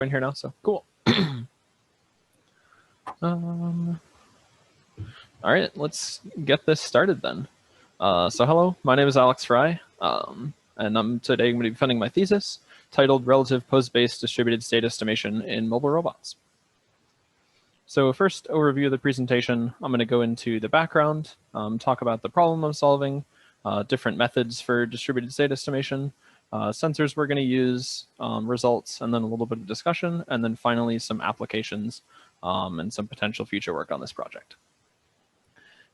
in here now, so cool. All right, let's get this started then. So hello, my name is Alex Frye, and I'm today going to be defending my thesis titled Relative Pose-Based Distributed State Estimation in Mobile Robots. So first overview of the presentation, I'm going to go into the background, talk about the problem I'm solving, different methods for distributed state estimation, sensors we're going to use, results, and then a little bit of discussion, and then finally some applications and some potential future work on this project.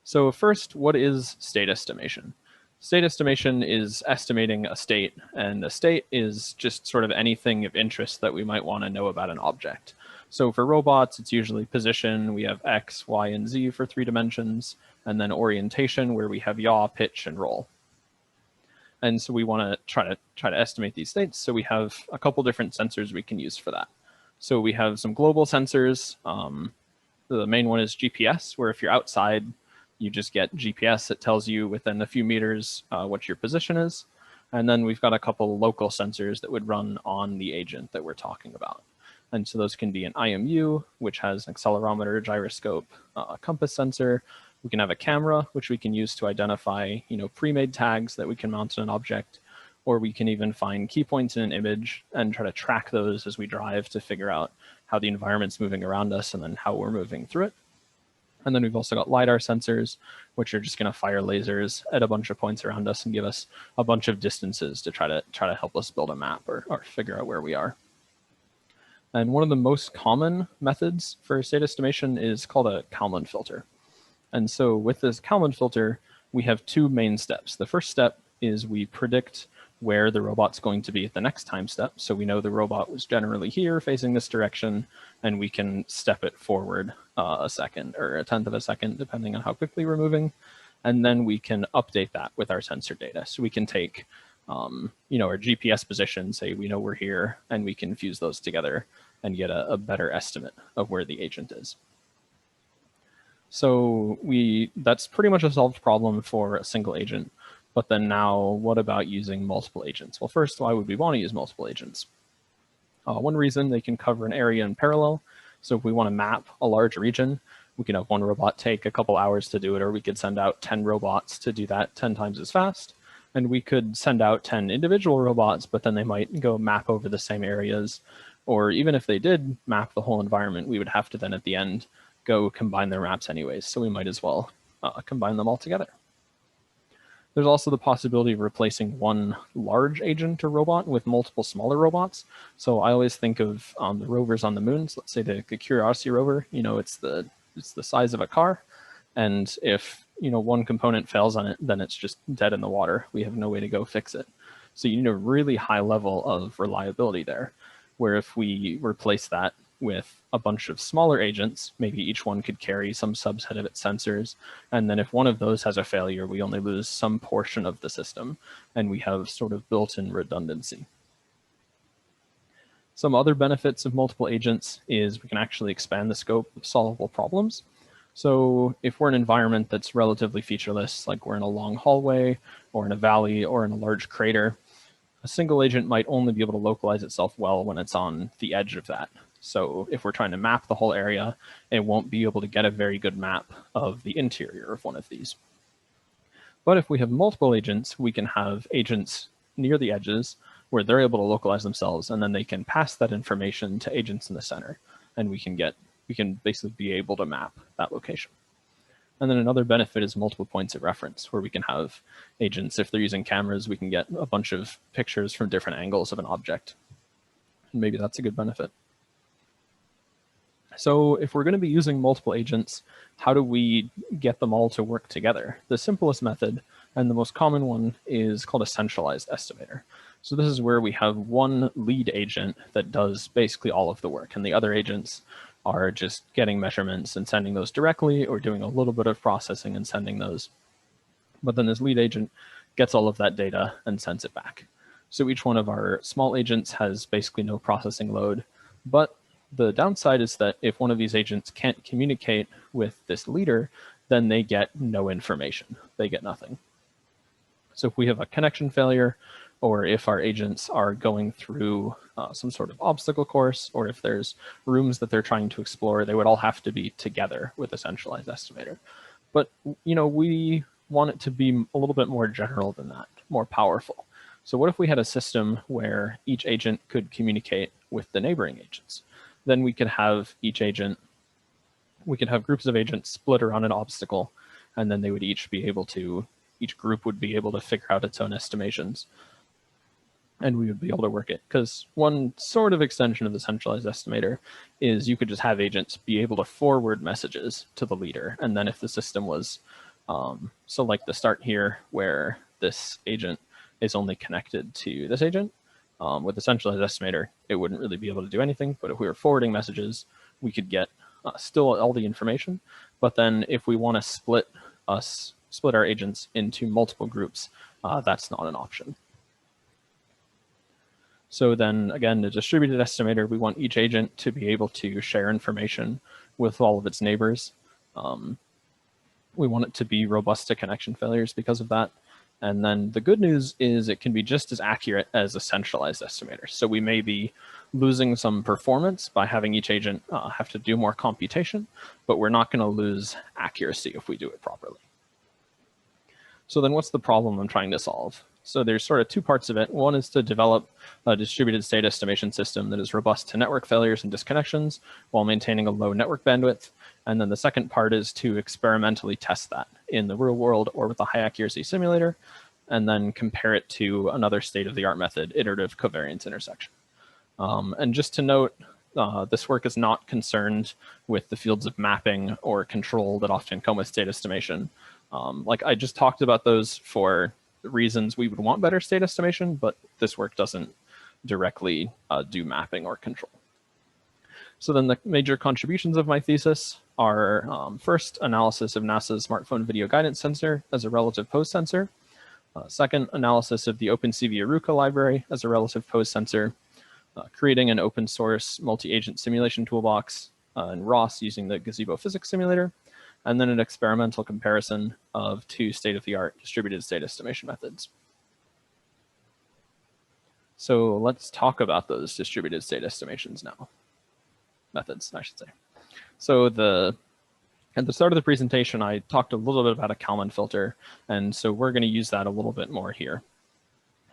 So first, what is state estimation? State estimation is estimating a state, and a state is just sort of anything of interest that we might want to know about an object. So for robots, it's usually position. We have X, Y, and Z for 3 dimensions, and then orientation, where we have yaw, pitch, and roll. And so we want to try to estimate these states. So we have a couple different sensors we can use for that. So we have some global sensors. The main one is GPS, where if you're outside, you just get GPS. It tells you within a few meters what your position is. And then we've got a couple local sensors that would run on the agent that we're talking about. And so those can be an IMU, which has an accelerometer, gyroscope, a compass sensor. We can have a camera, which we can use to identify, pre-made tags that we can mount on an object, or we can even find key points in an image and try to track those as we drive to figure out how the environment's moving around us and then how we're moving through it. And then we've also got LiDAR sensors, which are just going to fire lasers at a bunch of points around us and give us a bunch of distances to try to help us build a map or figure out where we are. And one of the most common methods for state estimation is called a Kalman filter. And so with this Kalman filter, we have 2 main steps. The first step is we predict where the robot's going to be at the next time step. So we know the robot was generally here facing this direction, and we can step it forward a second or a tenth of a second, depending on how quickly we're moving. And then we can update that with our sensor data. So we can take our GPS position, say we know we're here, and we can fuse those together and get a better estimate of where the agent is. So that's pretty much a solved problem for a single agent. But then now, what about using multiple agents? Well, first, why would we want to use multiple agents? One reason, they can cover an area in parallel. So if we want to map a large region, we can have one robot take a couple hours to do it, or we could send out 10 robots to do that 10 times as fast. And we could send out 10 individual robots, but then they might go map over the same areas. Or even if they did map the whole environment, we would have to then at the end go combine their maps anyways. So we might as well combine them all together. There's also the possibility of replacing one large agent or robot with multiple smaller robots. So I always think of the rovers on the moon. So let's say the Curiosity rover, it's the size of a car. And if one component fails on it, then it's just dead in the water. We have no way to go fix it. So you need a really high level of reliability there, where if we replace that with a bunch of smaller agents, maybe each one could carry some subset of its sensors. And then if one of those has a failure, we only lose some portion of the system, and we have sort of built-in redundancy. Some other benefits of multiple agents is we can actually expand the scope of solvable problems. So if we're in an environment that's relatively featureless, like we're in a long hallway or in a valley or in a large crater, a single agent might only be able to localize itself well when it's on the edge of that. So if we're trying to map the whole area, it won't be able to get a very good map of the interior of one of these. But if we have multiple agents, we can have agents near the edges where they're able to localize themselves, and then they can pass that information to agents in the center, and we can basically be able to map that location. And then another benefit is multiple points of reference, where we can have agents, if they're using cameras, we can get a bunch of pictures from different angles of an object. And maybe that's a good benefit. So if we're going to be using multiple agents, how do we get them all to work together? The simplest method, and the most common one, is called a centralized estimator. So this is where we have one lead agent that does basically all of the work, and the other agents are just getting measurements and sending those directly, or doing a little bit of processing and sending those. But then this lead agent gets all of that data and sends it back. So each one of our small agents has basically no processing load, but the downside is that if one of these agents can't communicate with this leader, then they get no information. They get nothing. So if we have a connection failure, or if our agents are going through some sort of obstacle course, or if there's rooms that they're trying to explore, they would all have to be together with a centralized estimator. But we want it to be a little bit more general than that, more powerful. So what if we had a system where each agent could communicate with the neighboring agents? Then we could have each agent, we could have groups of agents split around an obstacle, and then they would each group would be able to figure out its own estimations, and we would be able to work it. Because one sort of extension of the centralized estimator is you could just have agents be able to forward messages to the leader. And then if the system was, so like the start here where this agent is only connected to this agent, with the centralized estimator, it wouldn't really be able to do anything. But if we were forwarding messages, we could get still all the information. But then if we want to split our agents into multiple groups, that's not an option. So then again, the distributed estimator, we want each agent to be able to share information with all of its neighbors. We want it to be robust to connection failures because of that. And then the good news is it can be just as accurate as a centralized estimator. So we may be losing some performance by having each agent have to do more computation, but we're not going to lose accuracy if we do it properly. So then what's the problem I'm trying to solve? So there's sort of two parts of it. One is to develop a distributed state estimation system that is robust to network failures and disconnections while maintaining a low network bandwidth. And then the second part is to experimentally test that in the real world or with a high accuracy simulator, and then compare it to another state-of-the-art method, Iterative Covariance Intersection. And just to note, this work is not concerned with the fields of mapping or control that often come with state estimation. Like I just talked about those for reasons we would want better state estimation, but this work doesn't directly do mapping or control. So then the major contributions of my thesis are first, analysis of NASA's smartphone video guidance sensor as a relative pose sensor. Second, analysis of the OpenCV ArUco library as a relative pose sensor. Creating an open source multi-agent simulation toolbox in ROS using the Gazebo physics simulator. And then an experimental comparison of two state-of-the-art distributed state estimation methods. So let's talk about those distributed state estimations now. Methods, I should say. So at the start of the presentation, I talked a little bit about a Kalman filter, and so we're going to use that a little bit more here.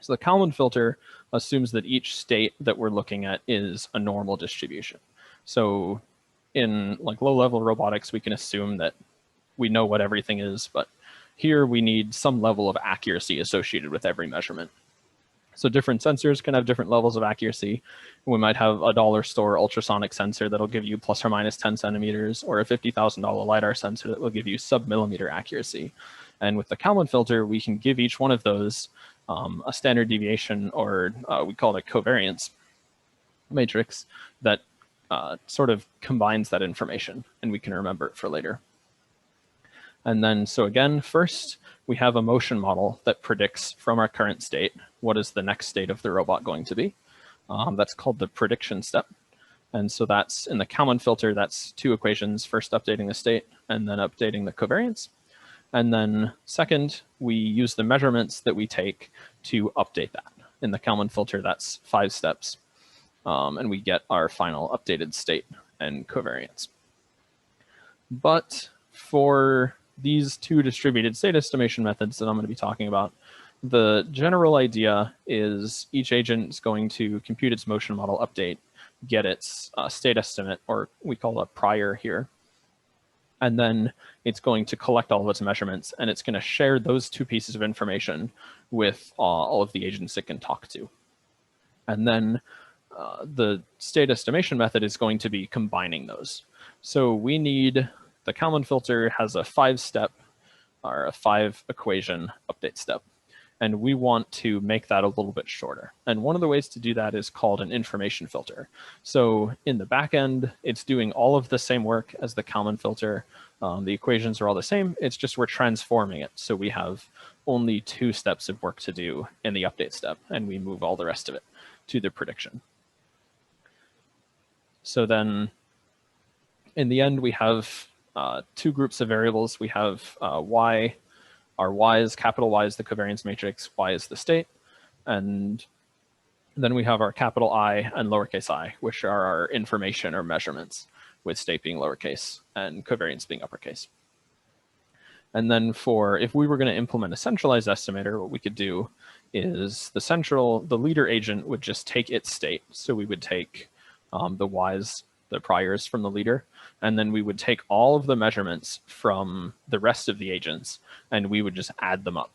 So the Kalman filter assumes that each state that we're looking at is a normal distribution. So in like low-level robotics, we can assume that we know what everything is, but here we need some level of accuracy associated with every measurement. So different sensors can have different levels of accuracy. We might have a dollar store ultrasonic sensor that'll give you plus or minus 10 centimeters, or a $50,000 LiDAR sensor that will give you sub-millimeter accuracy. And with the Kalman filter, we can give each one of those a standard deviation, or we call it a covariance matrix that sort of combines that information, and we can remember it for later. And then, so again, first, we have a motion model that predicts from our current state, what is the next state of the robot going to be? That's called the prediction step. And so that's in the Kalman filter, that's two equations, first updating the state and then updating the covariance. And then second, we use the measurements that we take to update that. In the Kalman filter, that's 5 steps. And we get our final updated state and covariance. But for these two distributed state estimation methods that I'm going to be talking about, the general idea is each agent is going to compute its motion model update, get its state estimate, or we call it prior here. And then it's going to collect all of its measurements, and it's going to share those two pieces of information with all of the agents it can talk to. And then the state estimation method is going to be combining those. So we need, the Kalman filter has a 5-step or a 5-equation update step. And we want to make that a little bit shorter. And one of the ways to do that is called an information filter. So in the back end, it's doing all of the same work as the Kalman filter. The equations are all the same. It's just we're transforming it. So we have only 2 steps of work to do in the update step, and we move all the rest of it to the prediction. So then in the end, we have 2 groups of variables. We have y. Our y is capital Y is the covariance matrix, y is the state. And then we have our capital I and lowercase I, which are our information or measurements, with state being lowercase and covariance being uppercase. And then if we were going to implement a centralized estimator, what we could do is the leader agent would just take its state. So we would take the Y's, the priors from the leader, and then we would take all of the measurements from the rest of the agents, and we would just add them up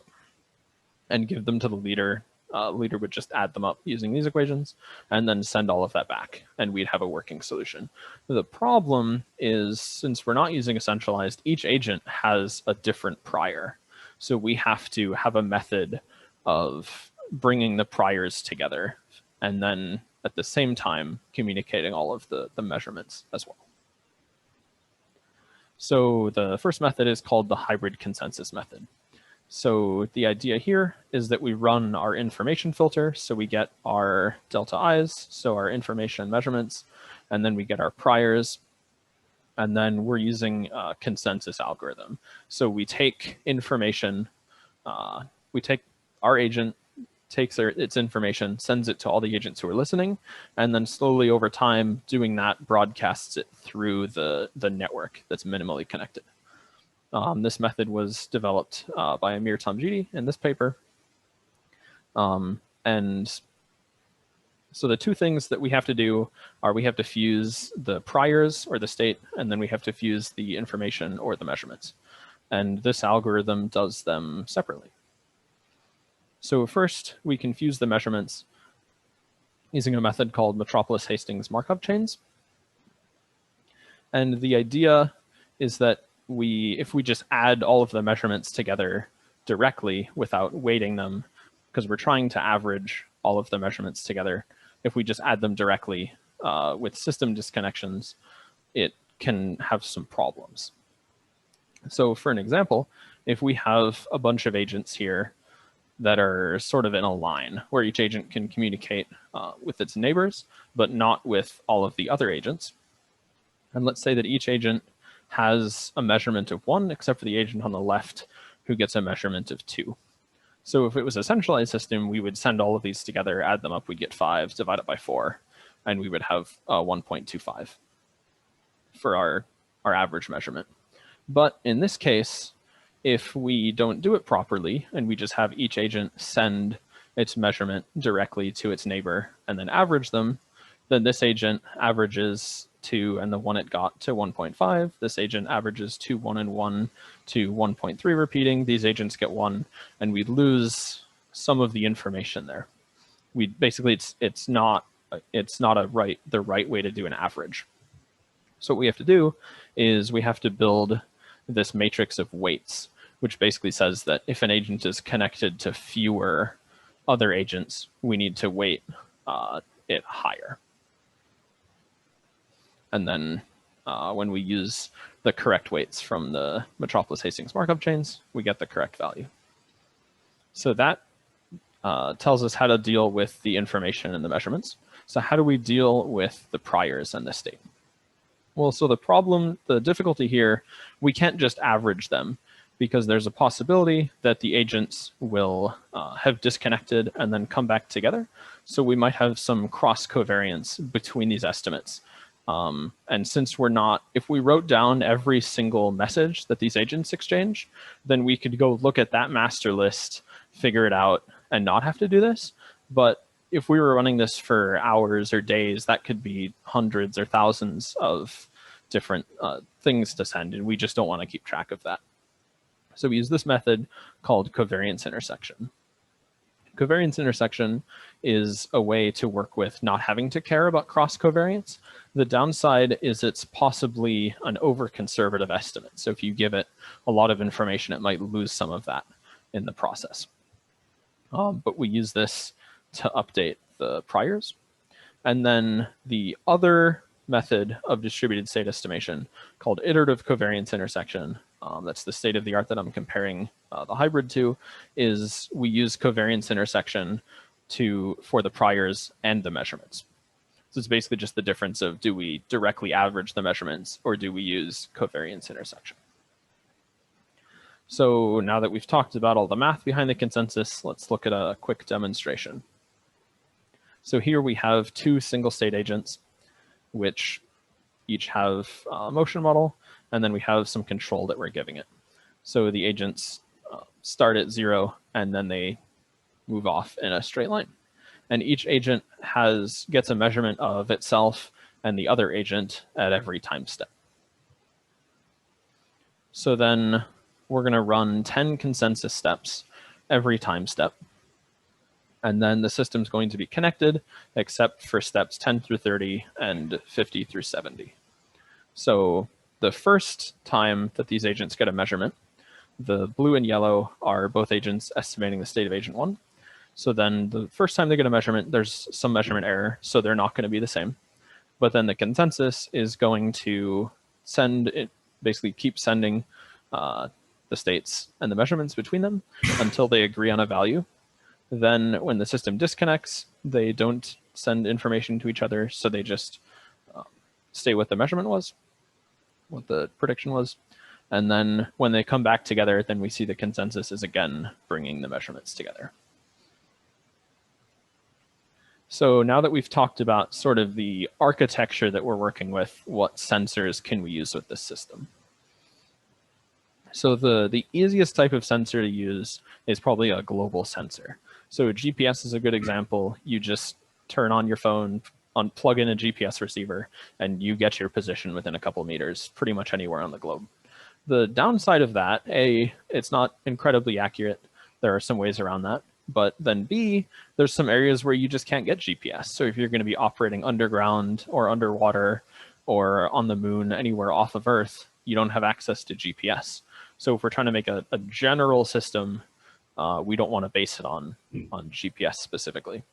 and give them to the leader. Leader would just add them up using these equations and then send all of that back, and we'd have a working solution. The problem is, since we're not using a centralized, each agent has a different prior. So we have to have a method of bringing the priors together and then at the same time communicating all of the measurements as well. So the first method is called the hybrid consensus method. So the idea here is that we run our information filter. So we get our delta i's, so our information measurements, and then we get our priors. And then we're using a consensus algorithm. So we take information, we take our agent, takes its information, sends it to all the agents who are listening, and then slowly over time doing that broadcasts it through the network that's minimally connected. This method was developed by Amir Tamjidi in this paper. And so the two things that we have to do are we have to fuse the priors or the state, and then we have to fuse the information or the measurements. And this algorithm does them separately. So first, we can fuse the measurements using a method called Metropolis-Hastings Markov chains. And the idea is that if we just add all of the measurements together directly without weighting them, because we're trying to average all of the measurements together, if we just add them directly with system disconnections, it can have some problems. So for an example, if we have a bunch of agents here that are sort of in a line where each agent can communicate with its neighbors, but not with all of the other agents, and let's say that each agent has a measurement of 1, except for the agent on the left who gets a measurement of 2. So if it was a centralized system, we would send all of these together, add them up, we'd get 5, divide it by 4, and we would have 1.25 for our average measurement. But in this case, if we don't do it properly and we just have each agent send its measurement directly to its neighbor and then average them, then this agent averages 2 and the one it got to 1.5. This agent averages 2, 1, and 1 to 1.3 repeating. These agents get 1, and we lose some of the information there. We basically it's not the right way to do an average. So what we have to do is we have to build this matrix of weights, which basically says that if an agent is connected to fewer other agents, we need to weight it higher. And then when we use the correct weights from the Metropolis-Hastings Markov chains, we get the correct value. So that tells us how to deal with the information and the measurements. So how do we deal with the priors and the state? Well, so the difficulty here, we can't just average them because there's a possibility that the agents will have disconnected and then come back together. So we might have some cross covariance between these estimates. And since if we wrote down every single message that these agents exchange, then we could go look at that master list, figure it out, and not have to do this. But if we were running this for hours or days, that could be hundreds or thousands of different things to send, and we just don't want to keep track of that. So we use this method called covariance intersection. Covariance intersection is a way to work with not having to care about cross covariance. The downside is it's possibly an over-conservative estimate. So if you give it a lot of information, it might lose some of that in the process. But we use this to update the priors. And then the other method of distributed state estimation called iterative covariance intersection, that's the state of the art that I'm comparing the hybrid to, is we use covariance intersection for the priors and the measurements. So it's basically just the difference of, do we directly average the measurements or do we use covariance intersection? So now that we've talked about all the math behind the consensus, let's look at a quick demonstration. So here we have two single state agents, which each have a motion model, and then we have some control that we're giving it. So the agents start at 0, and then they move off in a straight line. And each agent gets a measurement of itself and the other agent at every time step. So then we're going to run 10 consensus steps every time step. And then the system's going to be connected, except for steps 10 through 30 and 50 through 70. So the first time that these agents get a measurement, the blue and yellow are both agents estimating the state of agent 1. So then the first time they get a measurement, there's some measurement error, so they're not going to be the same. But then the consensus is going to basically keep sending the states and the measurements between them until they agree on a value. Then when the system disconnects, they don't send information to each other, so they just stay what the measurement was, what the prediction was. And then when they come back together, then we see the consensus is again bringing the measurements together. So now that we've talked about sort of the architecture that we're working with, what sensors can we use with this system? So the easiest type of sensor to use is probably a global sensor. So GPS is a good example. You just turn on your phone, plug in a GPS receiver, and you get your position within a couple meters, pretty much anywhere on the globe. The downside of that, A, it's not incredibly accurate. There are some ways around that. But then B, there's some areas where you just can't get GPS. So if you're going to be operating underground or underwater or on the moon, anywhere off of Earth, you don't have access to GPS. So if we're trying to make a general system, we don't want to base it on GPS specifically.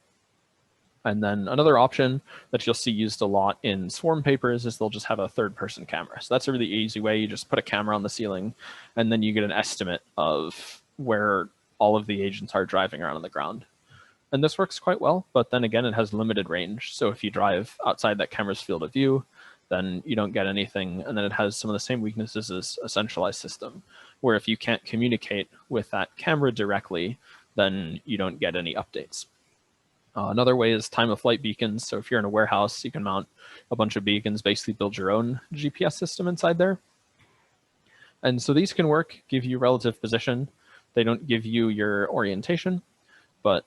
And then another option that you'll see used a lot in swarm papers is they'll just have a third-person camera. So that's a really easy way. You just put a camera on the ceiling, and then you get an estimate of where all of the agents are driving around on the ground. And this works quite well, but then again, it has limited range. So if you drive outside that camera's field of view, then you don't get anything. And then it has some of the same weaknesses as a centralized system, where if you can't communicate with that camera directly, then you don't get any updates. Another way is time of flight beacons. So if you're in a warehouse, you can mount a bunch of beacons, basically build your own GPS system inside there. And so these can work, give you relative position. They don't give you your orientation, but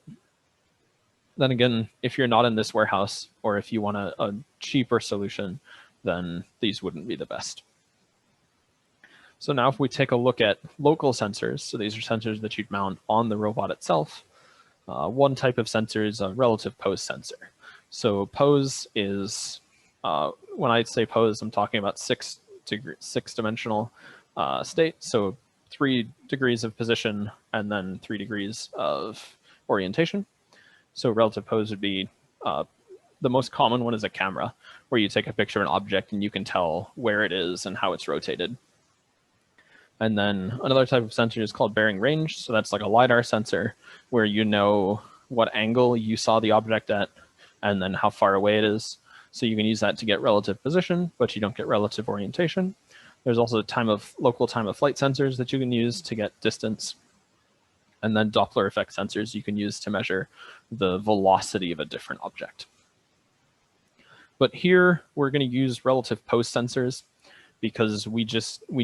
then again, if you're not in this warehouse or if you want a cheaper solution, then these wouldn't be the best. So now if we take a look at local sensors, so these are sensors that you'd mount on the robot itself. One type of sensor is a relative pose sensor. So pose is, when I say pose, I'm talking about six-dimensional state. So 3 degrees of position and then 3 degrees of orientation. So relative pose would be, the most common one is a camera, where you take a picture of an object and you can tell where it is and how it's rotated. And then another type of sensor is called bearing range. So that's like a LiDAR sensor where you know what angle you saw the object at and then how far away it is. So you can use that to get relative position, but you don't get relative orientation. There's also local time of flight sensors that you can use to get distance. And then Doppler effect sensors you can use to measure the velocity of a different object. But here we're going to use relative pose sensors because we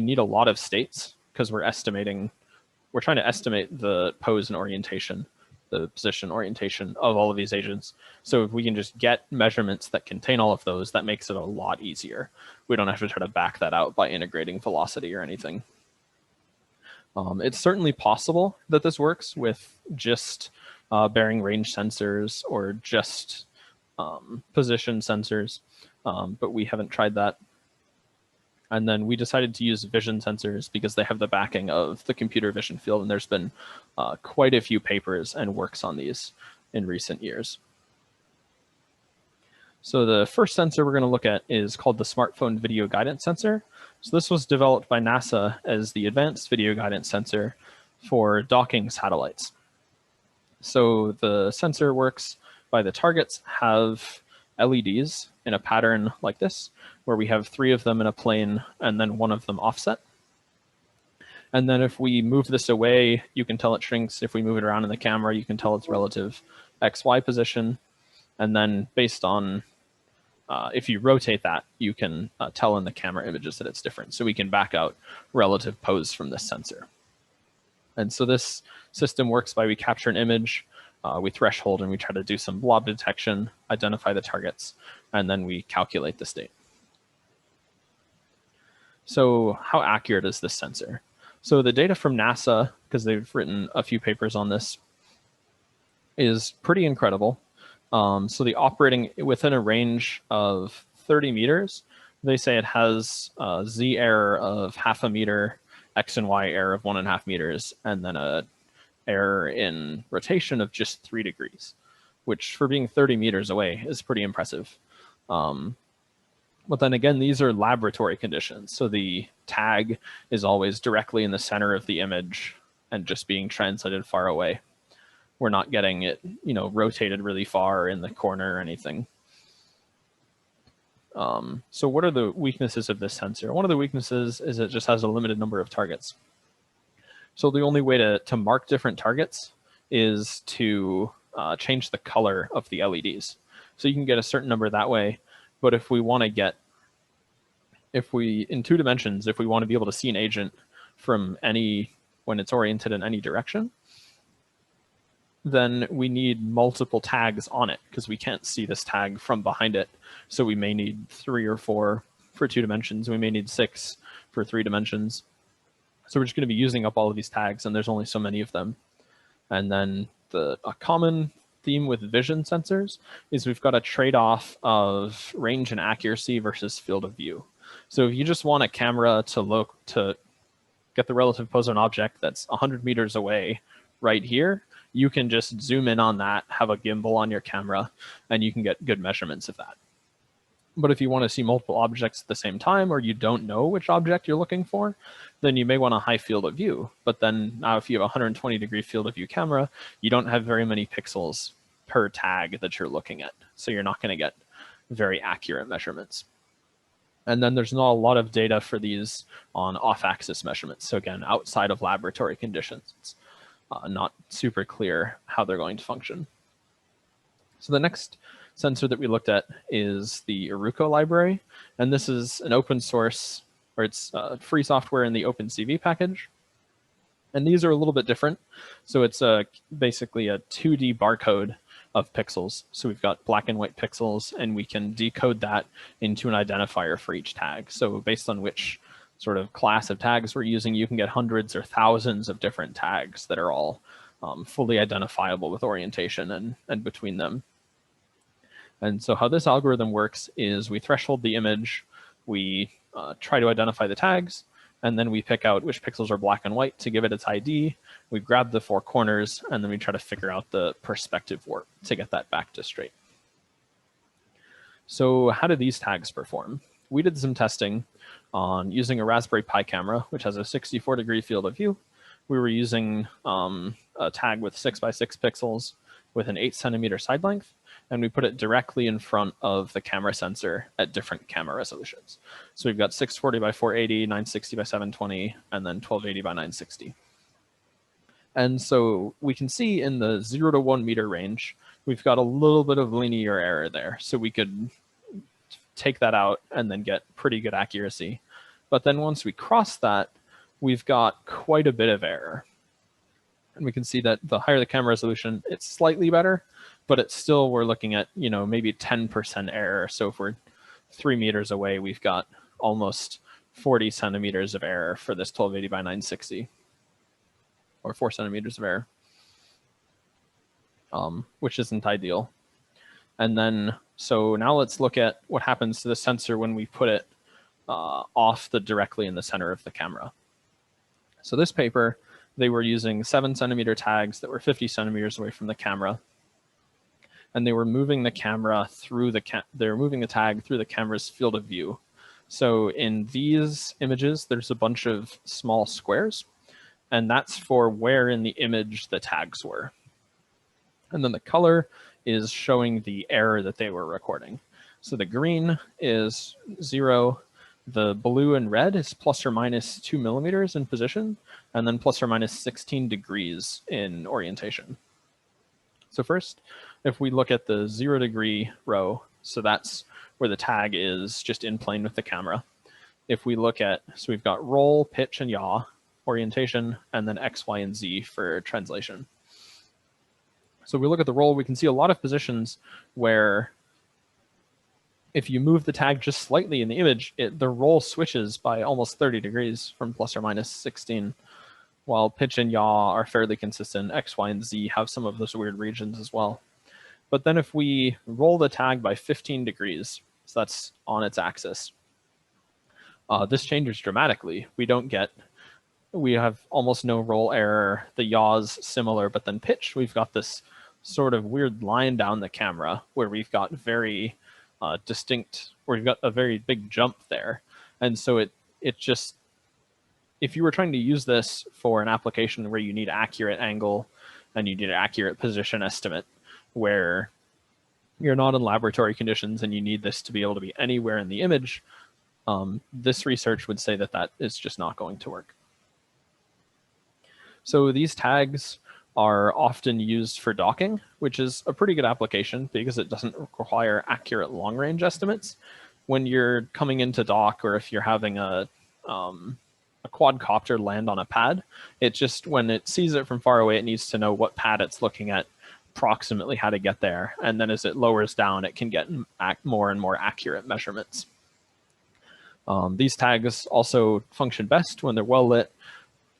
need a lot of states because we're trying to estimate the pose and orientation, the position orientation of all of these agents. So if we can just get measurements that contain all of those, that makes it a lot easier. We don't have to try to back that out by integrating velocity or anything. It's certainly possible that this works with just bearing range sensors or just position sensors, but we haven't tried that. And then we decided to use vision sensors because they have the backing of the computer vision field, and there's been quite a few papers and works on these in recent years. So the first sensor we're going to look at is called the smartphone video guidance sensor. So this was developed by NASA as the advanced video guidance sensor for docking satellites. So the sensor works by the targets have LEDs in a pattern like this, where we have 3 of them in a plane and then 1 of them offset. And then if we move this away, you can tell it shrinks. If we move it around in the camera, you can tell its relative XY position. And then based on, if you rotate that, you can tell in the camera images that it's different. So we can back out relative pose from this sensor. And so this system works by we capture an image, we threshold, and we try to do some blob detection, identify the targets, and then we calculate the state. So how accurate is this sensor? So the data from NASA, because they've written a few papers on this, is pretty incredible. So the operating within a range of 30 meters, they say it has a Z error of 0.5 meter, X and Y error of 1.5 meters, and then a error in rotation of just 3 degrees, which for being 30 meters away is pretty impressive. But then again, these are laboratory conditions. So the tag is always directly in the center of the image and just being translated far away. We're not getting it, rotated really far in the corner or anything. So what are the weaknesses of this sensor? One of the weaknesses is it just has a limited number of targets. So the only way to mark different targets is to change the color of the LEDs. So you can get a certain number that way. But if we want to get, in 2 dimensions, if we want to be able to see an agent from when it's oriented in any direction, then we need multiple tags on it because we can't see this tag from behind it. So we may need 3 or 4 for 2 dimensions. We may need 6 for 3 dimensions. So we're just going to be using up all of these tags, and there's only so many of them. And then a common theme with vision sensors is we've got a trade-off of range and accuracy versus field of view. So if you just want a camera to get the relative pose of an object that's 100 meters away right here, you can just zoom in on that, have a gimbal on your camera, and you can get good measurements of that. But if you want to see multiple objects at the same time, or you don't know which object you're looking for, then you may want a high field of view. But then now if you have a 120-degree field of view camera, you don't have very many pixels per tag that you're looking at. So you're not going to get very accurate measurements. And then there's not a lot of data for these on off-axis measurements. So again, outside of laboratory conditions, it's not super clear how they're going to function. So the next sensor that we looked at is the Aruco library. And this is an open source, or it's free software in the OpenCV package. And these are a little bit different. So it's basically a 2D barcode of pixels. So we've got black and white pixels, and we can decode that into an identifier for each tag. So based on which sort of class of tags we're using, you can get hundreds or thousands of different tags that are all fully identifiable with orientation and between them. And so how this algorithm works is we threshold the image, we try to identify the tags, and then we pick out which pixels are black and white to give it its ID. We grab the 4 corners, and then we try to figure out the perspective warp to get that back to straight. So how do these tags perform? We did some testing on using a Raspberry Pi camera, which has a 64-degree field of view. We were using a tag with 6 by 6 pixels with an 8-centimeter side length, and we put it directly in front of the camera sensor at different camera resolutions. So we've got 640 by 480, 960 by 720, and then 1280 by 960. And so we can see in the 0 to 1 meter range, we've got a little bit of linear error there. So we could take that out and then get pretty good accuracy. But then once we cross that, we've got quite a bit of error. And we can see that the higher the camera resolution, it's slightly better, but it's still, we're looking at, maybe 10% error. So if we're 3 meters away, we've got almost 40 centimeters of error for this 1280 by 960, or 4 centimeters of error, which isn't ideal. And then, so now let's look at what happens to the sensor when we put it directly in the center of the camera. So this paper, they were using 7-centimeter tags that were 50 centimeters away from the camera. And they were moving the camera through they were moving the tag through the camera's field of view. So in these images, there's a bunch of small squares, and that's for where in the image the tags were. And then the color is showing the error that they were recording. So the green is 0, The blue and red is plus or minus 2 millimeters in position, and then plus or minus 16 degrees in orientation. So first, if we look at the 0 degree row, so that's where the tag is just in plane with the camera. If we look at, so we've got roll, pitch, and yaw, orientation, and then X, Y, and Z for translation. So if we look at the roll, we can see a lot of positions where if you move the tag just slightly in the image, the roll switches by almost 30 degrees from plus or minus 16, while pitch and yaw are fairly consistent. X, Y, and Z have some of those weird regions as well. But then if we roll the tag by 15 degrees, so that's on its axis, this changes dramatically. We have almost no roll error. The yaw's similar, but then pitch, we've got this sort of weird line down the camera where we've got very distinct, where we've got a very big jump there. And so it just, if you were trying to use this for an application where you need accurate angle and you need an accurate position estimate, where you're not in laboratory conditions and you need this to be able to be anywhere in the image, this research would say that that is just not going to work. So these tags are often used for docking, which is a pretty good application because it doesn't require accurate long-range estimates. When you're coming into dock, or if you're having a quadcopter land on a pad, it just, when it sees it from far away, it needs to know what pad it's looking at, approximately how to get there. And then as it lowers down, it can get more and more accurate measurements. These tags also function best when they're well lit,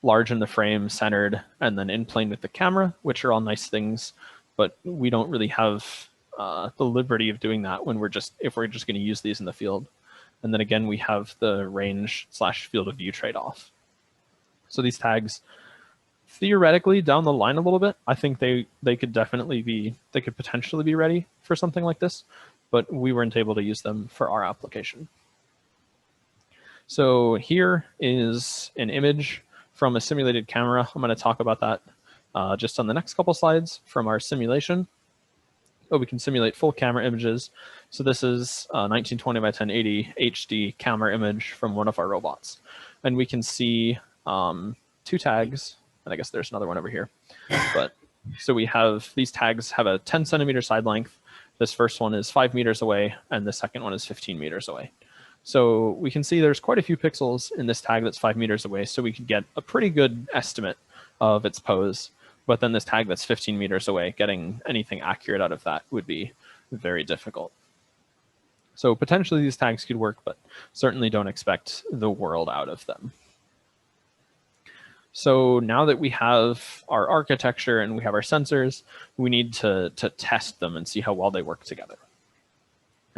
large in the frame, centered, and then in plane with the camera, which are all nice things, but we don't really have the liberty of doing that when if we're just going to use these in the field. And then again, we have the range / field of view trade-off. So these tags, theoretically, down the line a little bit, I think they could potentially be ready for something like this, but we weren't able to use them for our application. So here is an image from a simulated camera. I'm going to talk about that just on the next couple slides from our simulation. But we can simulate full camera images. So this is a 1920 by 1080 HD camera image from one of our robots. And we can see 2 tags, and I guess there's another one over here. But so we have, these tags have a 10 centimeter side length. This first one is 5 meters away, and the second one is 15 meters away. So we can see there's quite a few pixels in this tag that's 5 meters away, so we could get a pretty good estimate of its pose. But then this tag that's 15 meters away, getting anything accurate out of that would be very difficult. So potentially these tags could work, but certainly don't expect the world out of them. So now that we have our architecture and we have our sensors, we need to test them and see how well they work together.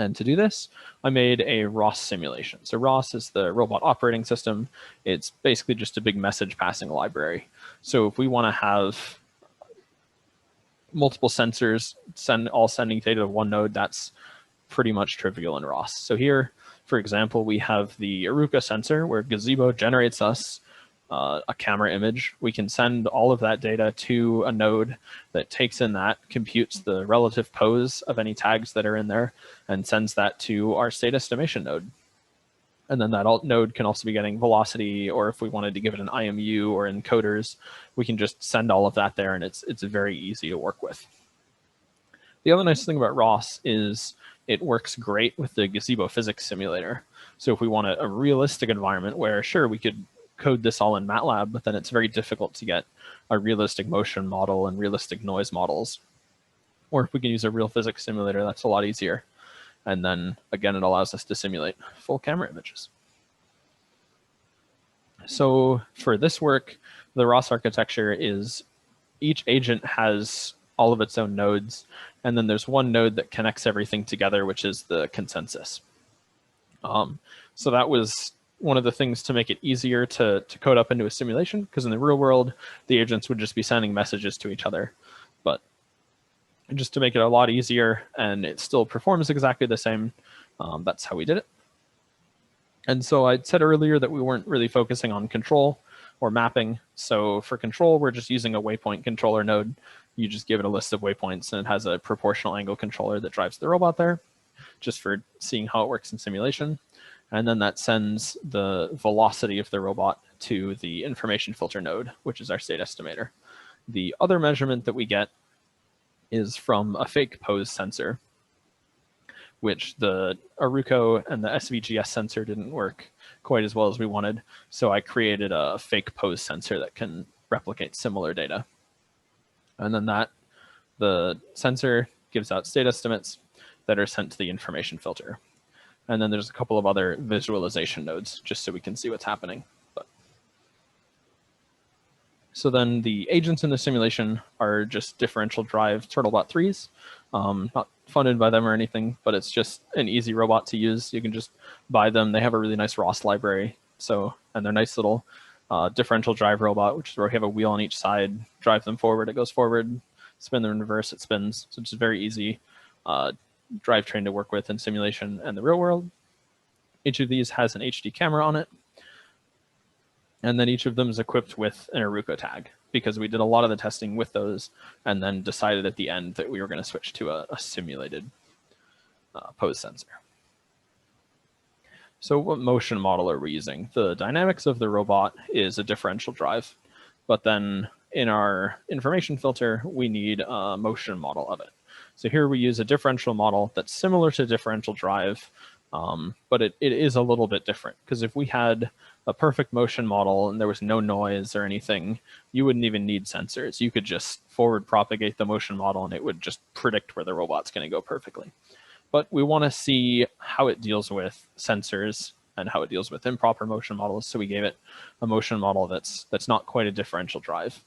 And to do this, I made a ROS simulation. So ROS is the robot operating system. It's basically just a big message passing library. So if we want to have multiple sensors all sending data to one node, that's pretty much trivial in ROS. So here, for example, we have the Aruco sensor where Gazebo generates us a camera image. We can send all of that data to a node that takes in that, computes the relative pose of any tags that are in there, and sends that to our state estimation node. And then that node can also be getting velocity, or if we wanted to give it an IMU or encoders, we can just send all of that there, and it's very easy to work with. The other nice thing about ROS is it works great with the Gazebo physics simulator. So if we want a realistic environment where, sure, we could code this all in MATLAB, but then it's very difficult to get a realistic motion model and realistic noise models. Or if we can use a real physics simulator, that's a lot easier. And then again, it allows us to simulate full camera images. So for this work, the ROS architecture is each agent has all of its own nodes, and then there's one node that connects everything together, which is the consensus. So that was one of the things to make it easier to code up into a simulation, because in the real world, the agents would just be sending messages to each other. But just to make it a lot easier and it still performs exactly the same, that's how we did it. And so I said earlier that we weren't really focusing on control or mapping. So for control, we're just using a waypoint controller node. You just give it a list of waypoints, and it has a proportional angle controller that drives the robot there, just for seeing how it works in simulation. And then that sends the velocity of the robot to the information filter node, which is our state estimator. The other measurement that we get is from a fake pose sensor, which the Aruco and the SVGS sensor didn't work quite as well as we wanted. So I created a fake pose sensor that can replicate similar data. And then the sensor gives out state estimates that are sent to the information filter. And then there's a couple of other visualization nodes just so we can see what's happening. So then the agents in the simulation are just differential drive Turtlebot 3s, not funded by them or anything, but it's just an easy robot to use. You can just buy them. They have a really nice ROS library. And they're nice little differential drive robot, which is where we have a wheel on each side, drive them forward, it goes forward, spin them in reverse, it spins. So it's a very easy drivetrain to work with in simulation and the real world. Each of these has an HD camera on it. And then each of them is equipped with an Aruco tag, because we did a lot of the testing with those and then decided at the end that we were going to switch to a simulated pose sensor. So what motion model are we using? The dynamics of the robot is a differential drive, but then in our information filter, we need a motion model of it. So here we use a differential model that's similar to differential drive, but it is a little bit different, because if we had a perfect motion model and there was no noise or anything, you wouldn't even need sensors. You could just forward propagate the motion model and it would just predict where the robot's going to go perfectly. But we want to see how it deals with sensors and how it deals with improper motion models. So we gave it a motion model that's not quite a differential drive.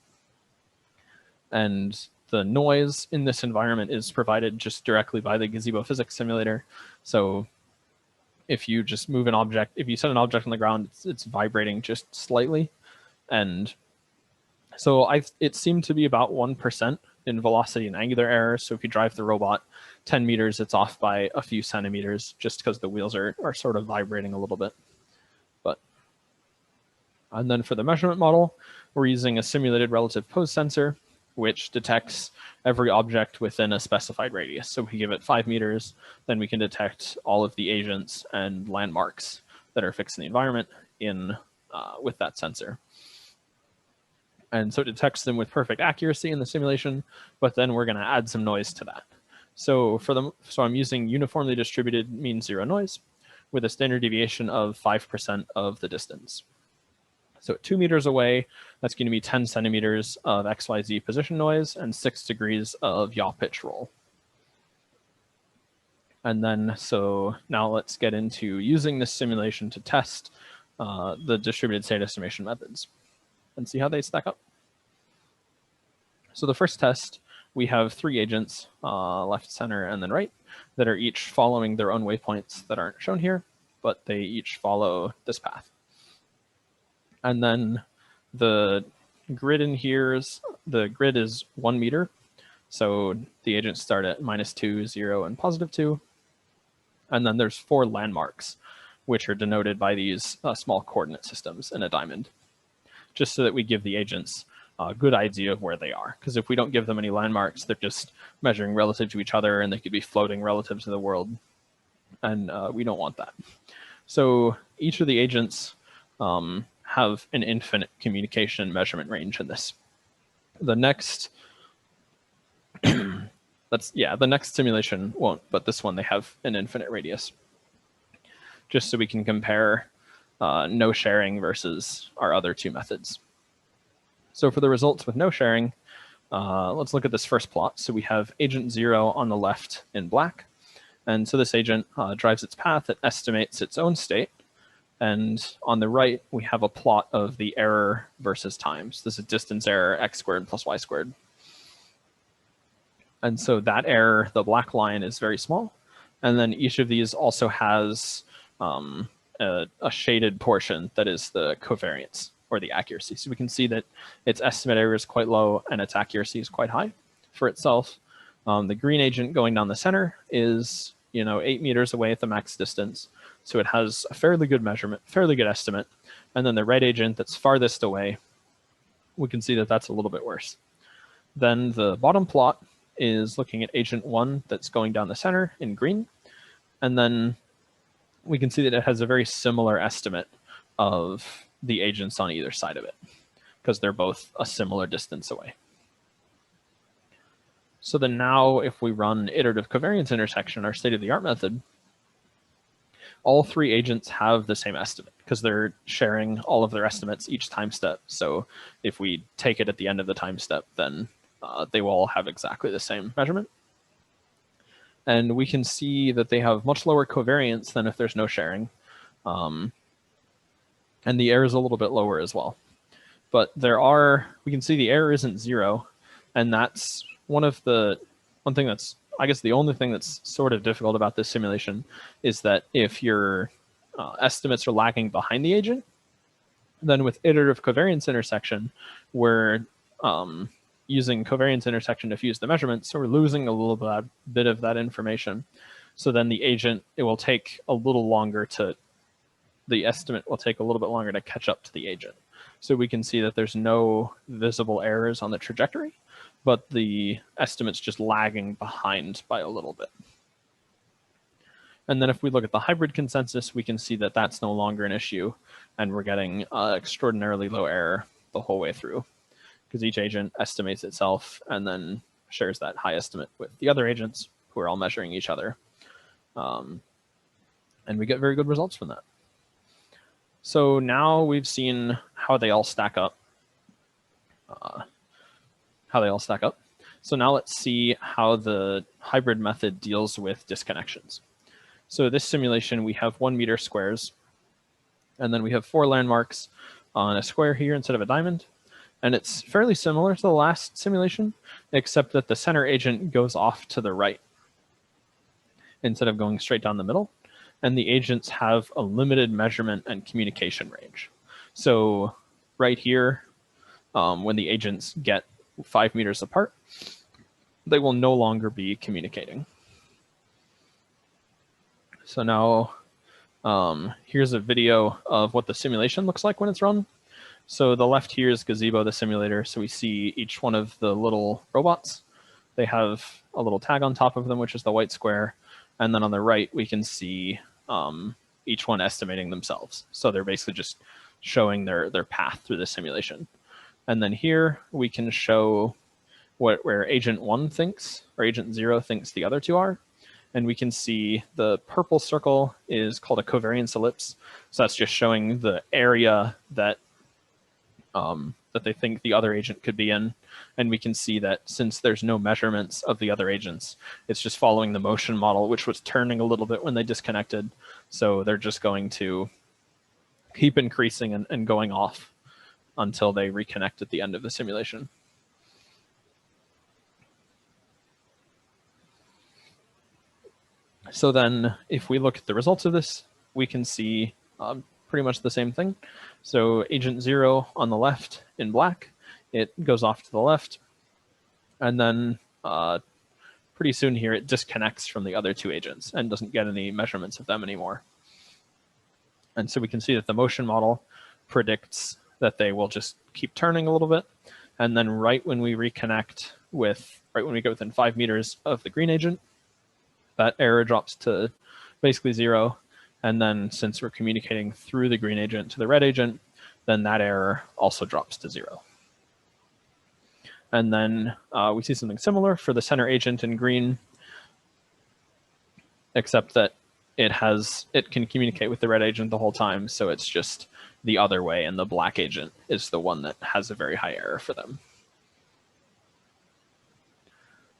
And the noise in this environment is provided just directly by the Gazebo physics simulator. So if you just move an object, if you set an object on the ground, it's vibrating just slightly. And so it seemed to be about 1% in velocity and angular error. So if you drive the robot 10 meters, it's off by a few centimeters just because the wheels are sort of vibrating a little bit. And then for the measurement model, we're using a simulated relative pose sensor, which detects every object within a specified radius. So if we give it 5 meters, then we can detect all of the agents and landmarks that are fixed in the environment with that sensor. And so it detects them with perfect accuracy in the simulation, but then we're going to add some noise to that. So I'm using uniformly distributed mean zero noise with a standard deviation of 5% of the distance. So at 2 meters away, that's going to be 10 centimeters of XYZ position noise and 6 degrees of yaw pitch roll. And then, so now let's get into using this simulation to test the distributed state estimation methods and see how they stack up. So the first test, we have 3 agents, left, center, and then right, that are each following their own waypoints that aren't shown here, but they each follow this path. And then the grid in here the grid is 1 meter. So the agents start at -2, 0, and +2. And then there's 4 landmarks, which are denoted by these small coordinate systems in a diamond, just so that we give the agents a good idea of where they are. Because if we don't give them any landmarks, they're just measuring relative to each other, and they could be floating relative to the world. And we don't want that. So each of the agents have an infinite communication measurement range in this. The next, the next simulation won't, but this one, they have an infinite radius. Just so we can compare no sharing versus our other 2 methods. So for the results with no sharing, let's look at this first plot. So we have agent 0 on the left in black. And so this agent drives its path, it estimates its own state. And on the right, we have a plot of the error versus times. This is distance error, x squared plus y squared. And so that error, the black line, is very small. And then each of these also has a shaded portion that is the covariance or the accuracy. So we can see that its estimate error is quite low and its accuracy is quite high for itself. The green agent going down the center is 8 meters away at the max distance. So it has a fairly good measurement, fairly good estimate. And then the red agent that's farthest away, we can see that that's a little bit worse. Then the bottom plot is looking at agent 1 that's going down the center in green. And then we can see that it has a very similar estimate of the agents on either side of it, because they're both a similar distance away. So then now if we run Iterative Covariance Intersection, our state-of-the-art method, all three agents have the same estimate because they're sharing all of their estimates each time step. So if we take it at the end of the time step, then they will all have exactly the same measurement. And we can see that they have much lower covariance than if there's no sharing. And the error is a little bit lower as well. But we can see the error isn't 0. And that's one thing that's, I guess the only thing that's sort of difficult about this simulation is that if your estimates are lagging behind the agent, then with Iterative Covariance Intersection, we're using covariance intersection to fuse the measurements, so we're losing a little bit of that information. So then the agent, the estimate will take a little bit longer to catch up to the agent. So we can see that there's no visible errors on the trajectory, but the estimate's just lagging behind by a little bit. And then if we look at the hybrid consensus, we can see that that's no longer an issue, and we're getting extraordinarily low error the whole way through, because each agent estimates itself and then shares that high estimate with the other agents who are all measuring each other. And we get very good results from that. So now we've seen how they all stack up. So now let's see how the hybrid method deals with disconnections. So this simulation, we have 1 meter squares, and then we have 4 landmarks on a square here instead of a diamond. And it's fairly similar to the last simulation, except that the center agent goes off to the right instead of going straight down the middle. And the agents have a limited measurement and communication range. So right here, when the agents get 5 meters apart, they will no longer be communicating. So now here's a video of what the simulation looks like when it's run. So the left here is Gazebo, the simulator. So we see each one of the little robots. They have a little tag on top of them, which is the white square. And then on the right, we can see each one estimating themselves. So they're basically just showing their path through the simulation. And then here we can show where agent 1 thinks, or agent 0 thinks the other two are. And we can see the purple circle is called a covariance ellipse. So that's just showing the area that they think the other agent could be in. And we can see that since there's no measurements of the other agents, it's just following the motion model, which was turning a little bit when they disconnected. So they're just going to keep increasing and going off until they reconnect at the end of the simulation. So then if we look at the results of this, we can see pretty much the same thing. So agent 0 on the left in black, it goes off to the left. And then pretty soon here, it disconnects from the other 2 agents and doesn't get any measurements of them anymore. And so we can see that the motion model predicts that they will just keep turning a little bit. And then right when we reconnect right when we get within 5 meters of the green agent, that error drops to basically 0. And then since we're communicating through the green agent to the red agent, then that error also drops to 0. And then we see something similar for the center agent in green, except that it can communicate with the red agent the whole time. So it's just the other way, and the black agent is the one that has a very high error for them.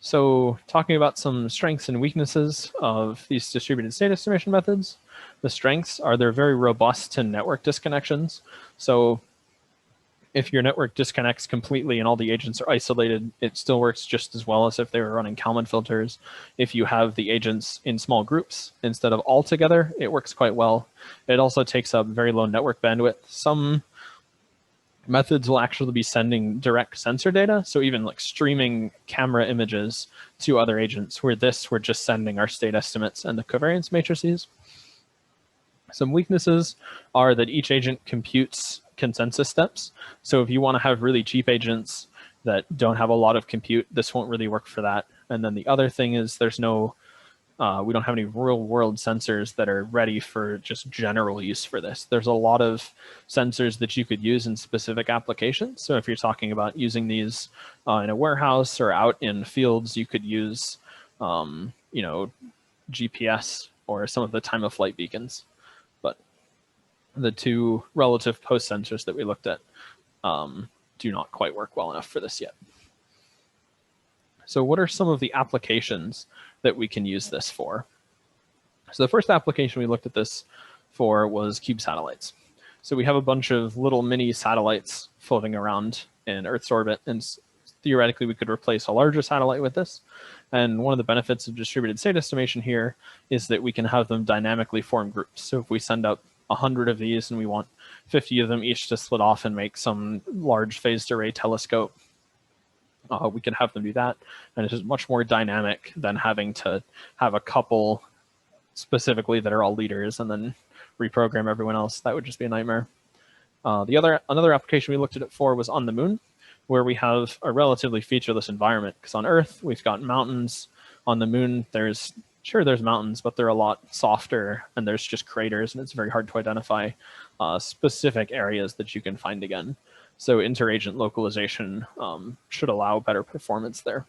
So talking about some strengths and weaknesses of these distributed state estimation methods, the strengths are they're very robust to network disconnections. So if your network disconnects completely and all the agents are isolated, it still works just as well as if they were running Kalman filters. If you have the agents in small groups instead of all together, it works quite well. It also takes up very low network bandwidth. Some methods will actually be sending direct sensor data, so even like streaming camera images to other agents, where we're just sending our state estimates and the covariance matrices. Some weaknesses are that each agent computes consensus steps. So if you want to have really cheap agents that don't have a lot of compute, this won't really work for that. And then the other thing is there's no we don't have any real world sensors that are ready for just general use for this. There's a lot of sensors that you could use in specific applications. So if you're talking about using these in a warehouse or out in fields, you could use, you know, GPS or some of the time of flight beacons. But the two relative post sensors that we looked at do not quite work well enough for this yet. So what are some of the applications that we can use this for? So the first application we looked at this for was cube satellites. So we have a bunch of little mini satellites floating around in Earth's orbit, and theoretically we could replace a larger satellite with this. And one of the benefits of distributed state estimation here is that we can have them dynamically form groups. So if we send out 100 of these and we want 50 of them each to split off and make some large phased array telescope, we can have them do that. And it's just much more dynamic than having to have a couple specifically that are all leaders and then reprogram everyone else. That would just be a nightmare. Another application we looked at it for was on the moon, where we have a relatively featureless environment. Because on Earth, we've got mountains. On the moon, there's mountains, but they're a lot softer and there's just craters, and it's very hard to identify specific areas that you can find again. So interagent localization should allow better performance there.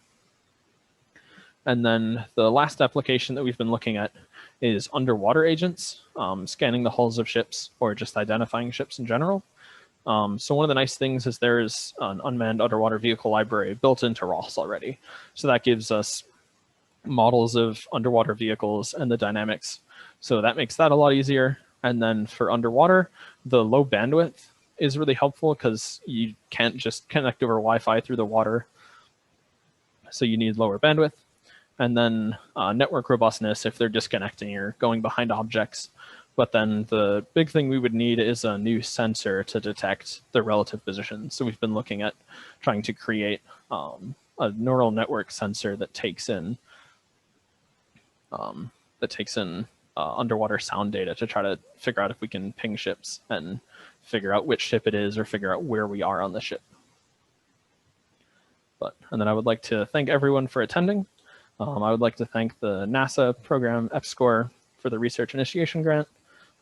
And then the last application that we've been looking at is underwater agents, scanning the hulls of ships or just identifying ships in general. So one of the nice things is there's an unmanned underwater vehicle library built into ROS already. So that gives us models of underwater vehicles and the dynamics. So that makes that a lot easier. And then for underwater, the low bandwidth is really helpful because you can't just connect over Wi-Fi through the water. So you need lower bandwidth. And then network robustness if they're disconnecting or going behind objects. But then the big thing we would need is a new sensor to detect the relative position. So we've been looking at trying to create a neural network sensor that takes in underwater sound data to try to figure out if we can ping ships and figure out which ship it is or figure out where we are on the ship. And then I would like to thank everyone for attending. I would like to thank the NASA program EPSCoR for the research initiation grant,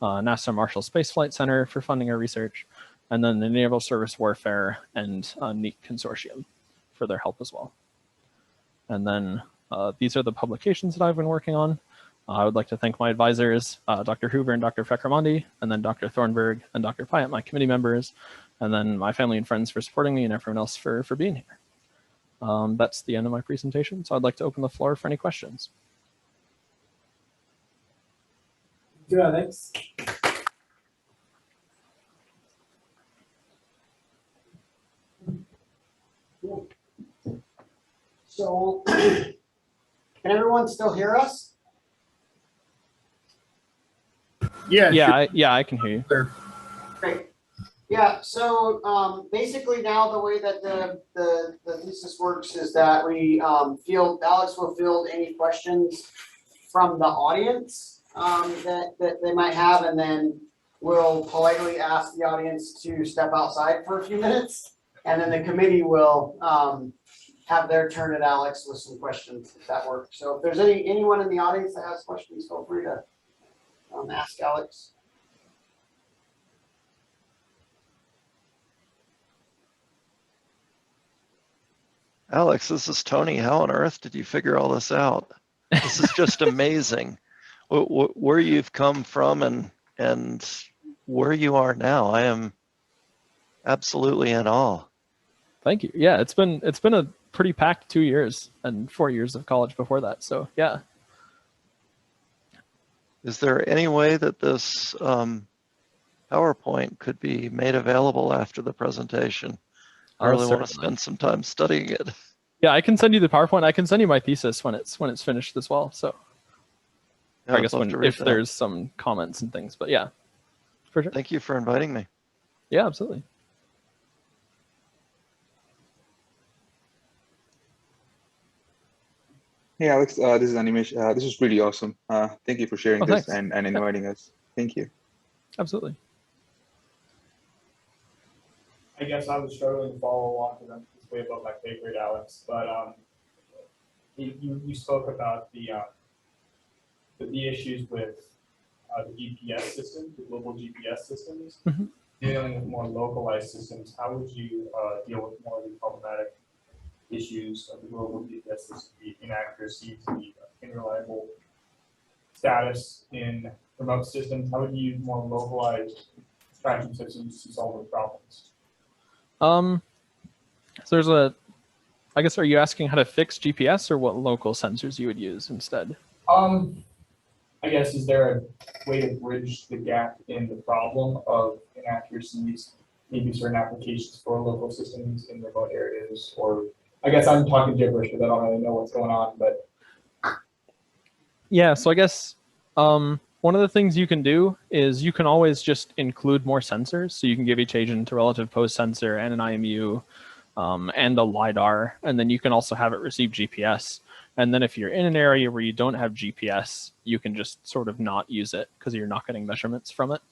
NASA Marshall Space Flight Center for funding our research, and then the Naval Surface Warfare and NEAT Consortium for their help as well. And then these are the publications that I've been working on. I would like to thank my advisors, Dr. Hoover and Dr. Fekrmandi, and then Dr. Thornburg and Dr. Pyeatt, my committee members, and then my family and friends for supporting me and everyone else for being here. That's the end of my presentation. So I'd like to open the floor for any questions. Thank you, Alex. So, can everyone still hear us? Yeah, I can hear you. Great. Yeah, so basically now the way that the thesis works is that we Alex will field any questions from the audience that they might have, and then we'll politely ask the audience to step outside for a few minutes, and then the committee will have their turn at Alex with some questions, if that works. So if there's anyone in the audience that has questions, feel free to ask Alex. Alex, this is Tony. How on earth did you figure all this out? This is just amazing. Where you've come from and where you are now. I am absolutely in awe. Thank you. Yeah, it's been a pretty packed 2 years and 4 years of college before that. So yeah. Is there any way that this PowerPoint could be made available after the presentation? I really want to spend some time studying it. Yeah, I can send you the PowerPoint. I can send you my thesis when it's finished as well. So Yeah, I guess if there's some comments and things, but yeah, for sure. Thank you for inviting me. Yeah, absolutely. Hey Alex, this is Animesh. This is really awesome. Thank you for sharing this and inviting us. Thank you. Absolutely. I guess I was struggling to follow along because I'm just way above my pay grade, Alex. But you spoke about the the issues with the GPS systems, the global GPS systems, Mhm. dealing with more localized systems, how would you deal with more of the problematic issues of the global GPS system, the inaccuracies, the unreliable status in remote systems? How would you use more localized tracking systems to solve those problems? So there's I guess, are you asking how to fix GPS or what local sensors you would use instead? I guess, is there a way to bridge the gap in the problem of inaccuracies, maybe certain applications for local systems in remote areas? Or I guess I'm talking gibberish because I don't really know what's going on, but. Yeah, so I guess one of the things you can do is you can always just include more sensors. So you can give each agent a relative pose sensor and an IMU and a LiDAR, and then you can also have it receive GPS. And then if you're in an area where you don't have GPS, you can just sort of not use it because you're not getting measurements from it.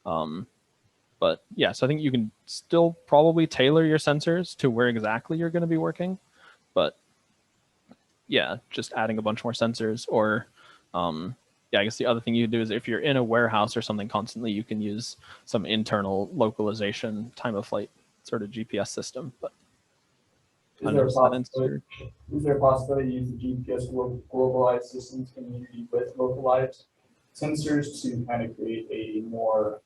But yeah, so I think you can still probably tailor your sensors to where exactly you're going to be working. But yeah, just adding a bunch more sensors, or yeah, I guess the other thing you do is if you're in a warehouse or something constantly, you can use some internal localization time of flight sort of GPS system. But Is there a possibility to use the GPS globalized systems community with localized sensors to kind of create a more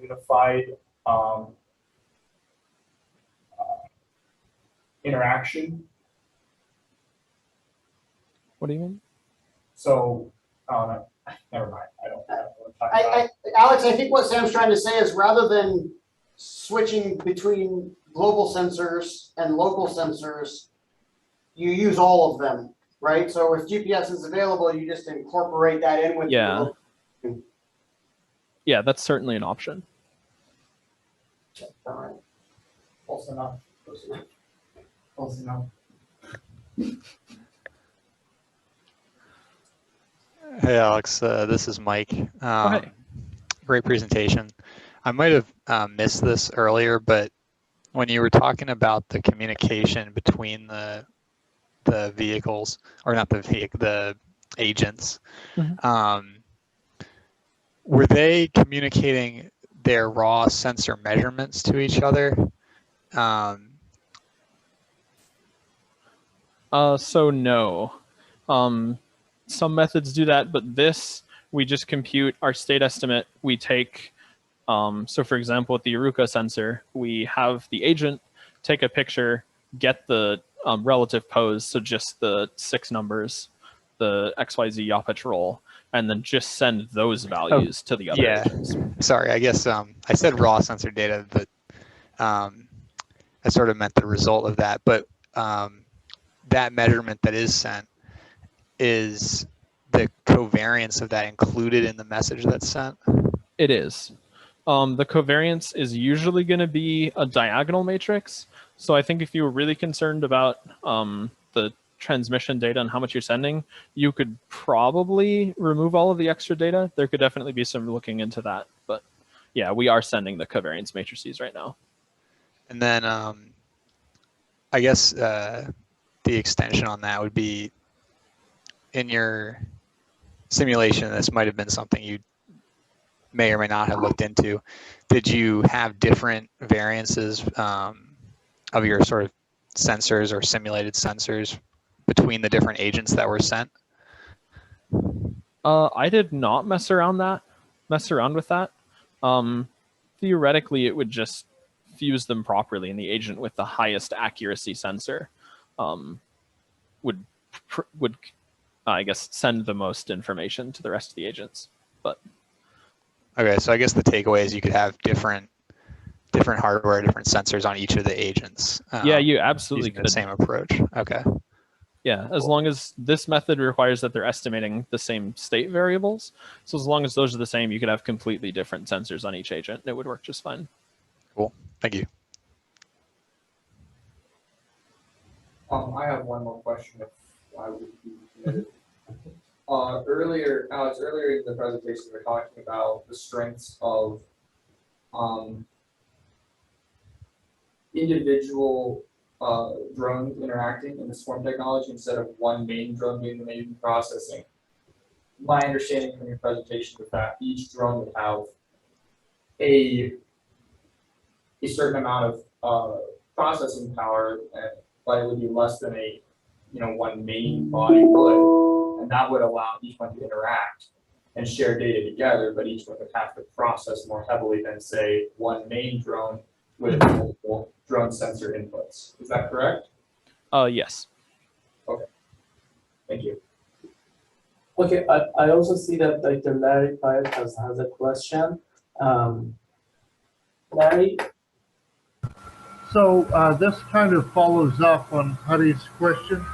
unified interaction? What do you mean? So, never mind. I don't know what I'm talking about. Alex, I think what Sam's trying to say is rather than switching between global sensors and local sensors, you use all of them, right? So if GPS is available, you just incorporate that in with Yeah. Yeah, that's certainly an option. All right. Close enough. Close enough. Hey Alex, this is Mike. Hey. Great presentation. I might have missed this earlier, but when you were talking about the communication between the vehicles, or not the vehicle, the agents, were they communicating their raw sensor measurements to each other? So no. Some methods do that, but this, we just compute our state estimate. We take, so for example, with the Aruco sensor, we have the agent take a picture, get the relative pose, so just the 6 numbers, the XYZ yaw pitch roll, and then just send those values to the other agents. Sorry, I guess I said raw sensor data, but I sort of meant the result of that. But that measurement that is sent, is the covariance of that included in the message that's sent? It is. The covariance is usually going to be a diagonal matrix. So I think if you were really concerned about the transmission data and how much you're sending, you could probably remove all of the extra data. There could definitely be some looking into that. But yeah, we are sending the covariance matrices right now. And then I guess the extension on that would be, in your simulation, this might have been something you may or may not have looked into. Did you have different variances of your sort of sensors or simulated sensors between the different agents that were sent? I did not mess around with that. Theoretically, it would just fuse them properly, and the agent with the highest accuracy sensor would I guess send the most information to the rest of the agents. But okay, so I guess the takeaway is you could have different hardware, different sensors on each of the agents. Yeah, you absolutely could. The same approach. Okay. Yeah, as long as this method requires that they're estimating the same state variables. So as long as those are the same, you could have completely different sensors on each agent, and it would work just fine. Cool. Thank you. I have one more question if I would be permitted. Alex, earlier in the presentation, we were talking about the strengths of individual drones interacting in the swarm technology instead of one main drone doing the main processing. my understanding from your presentation was that each drone would have a certain amount of processing power, but it would be less than a one main body would, and that would allow each one to interact and share data together, but each one would have to process more heavily than, say, one main drone with multiple drone sensor inputs. Is that correct? Yes. Okay. Thank you. Okay, I also see that Dr. Larry Pyeatt has a question. Larry? So this kind of follows up on Hadi's question.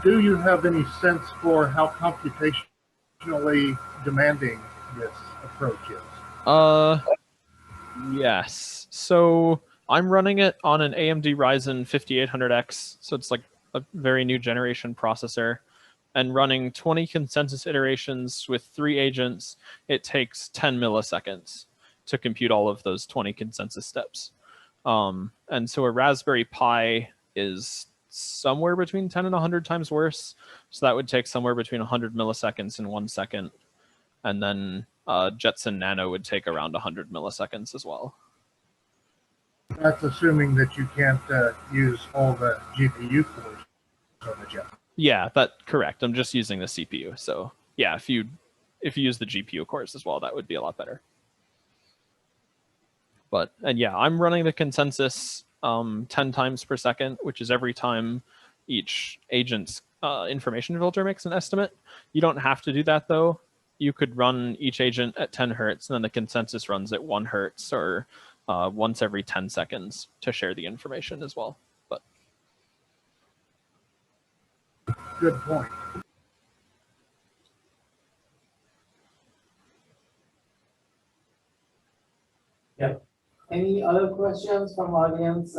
Do you have any sense for how computationally demanding this approach is? Yes. So I'm running it on an AMD Ryzen 5800X, so it's like a very new generation processor, and running 20 consensus iterations with 3 agents, it takes 10 milliseconds to compute all of those 20 consensus steps. And so a Raspberry Pi is somewhere between 10 and 100 times worse. So that would take somewhere between 100 milliseconds and 1 second. And then Jetson Nano would take around 100 milliseconds as well. That's assuming that you can't use all the GPU cores on the jet. Yeah, that's correct. I'm just using the CPU. So yeah, if you use the GPU cores as well, that would be a lot better. And yeah, I'm running the consensus 10 times per second, which is every time each agent's information filter makes an estimate. You don't have to do that though. You could run each agent at 10 hertz, and then the consensus runs at 1 hertz or once every 10 seconds to share the information as well. But good point. Yep. Any other questions from audience?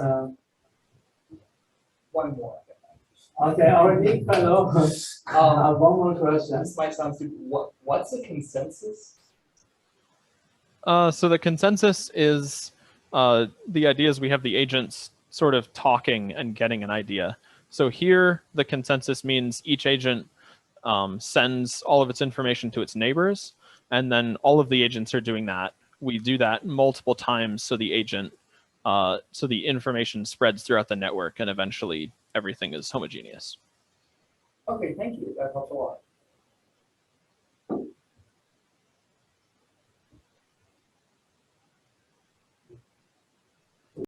One more. Okay, our big fellow. One more question. This might sound stupid. What's a consensus? So the consensus is the idea is we have the agents sort of talking and getting an idea. So here, the consensus means each agent sends all of its information to its neighbors, and then all of the agents are doing that. We do that multiple times so the agent, so the information spreads throughout the network, and eventually everything is homogeneous. Okay, thank you. That helps a lot.